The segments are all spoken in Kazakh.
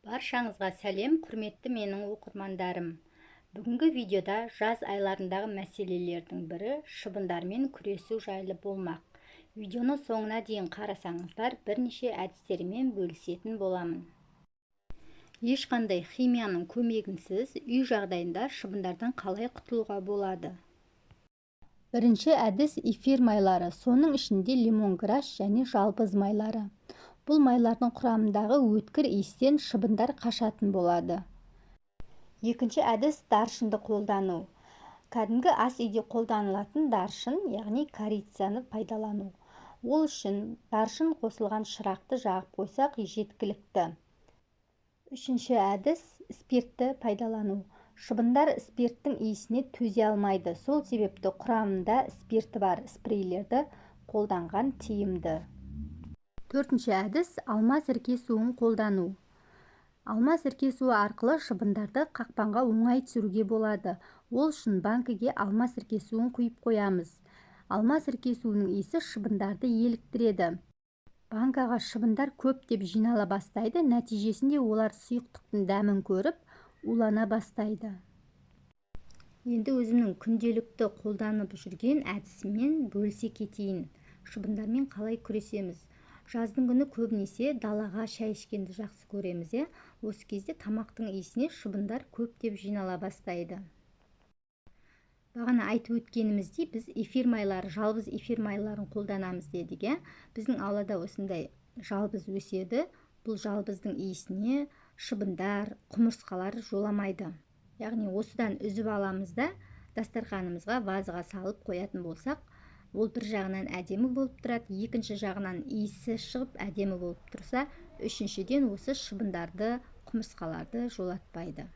Баршаңызға сәлем, құрметті менің оқырмандарым. Бүгінгі видеода жаз айларындағы мәселелердің бірі шыбындармен күресу жайлы болмақ. Видеоны соңына дейін қарасаңыздар, бірнеше әдістермен бөлісетін боламын. Ешқандай химияның көмегінсіз үй жағдайында шыбындардан қалай құтылуға болады? Бірінші әдіс эфир майлары, соның ішінде лимонграш және жалбыз майлары. Бұл майлардың құрамындағы өткір иістен шыбындар қашатын болады. Екінші әдіс даршынды қолдану. Кәдімгі ас үйде қолданылатын даршын, яғни корицаны пайдалану. Ол үшін даршын қосылған шырақты жағып қойсақ жеткілікті. Үшінші әдіс спиртті пайдалану. Шыбындар спирттің иісіне төзе алмайды. Сол себепті құрамында спирті бар спрейлерді қолданған тиімді. Төртінші әдіс алма сірке суын қолдану. Алма сірке суы арқылы шыбындарды қақпанға оңай түсіруге болады. Ол үшін банкіге алма сірке суын құйып қоямыз. Алма сірке суының иісі шыбындарды еліктіреді. Банкаға шыбындар көптеп жинала бастайды, нәтижесінде олар сұйықтықтың дәмін көріп, улана бастайды. Енді өзімнің күнделікті қолданып жүрген әдісімен бөлісе кетейін. Шыбындармен қалай күресеміз? Жаздың күні көбінесе далаға шай ішкенді жақсы көреміз. Осы кезде тамақтың иісіне шыбындар көптеп жинала бастайды. Бағана айтып өткеніміздей, біз эфир майлары, жалбыз эфир майларын қолданамыз дедік. Біздің аулада осындай жалбыз өседі. Бұл жалбыздың иісіне шыбындар, құмырсқалар жоламайды. Яғни осыдан үзіп аламыз да дастарханымызға, вазаға салып қоятын болсақ, ол бір жағынан әдемі болып тұрады, екінші жағынан иісі шығып әдемі болып тұрса, үшіншіден осы шыбындарды, құмырсқаларды жолатпайды.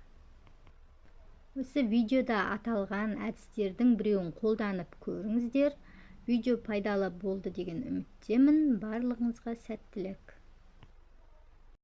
Осы видеода аталған әдістердің біреуін қолданып көріңіздер. Видео пайдалы болды деген үміттемін. Барлығыңызға сәттілік.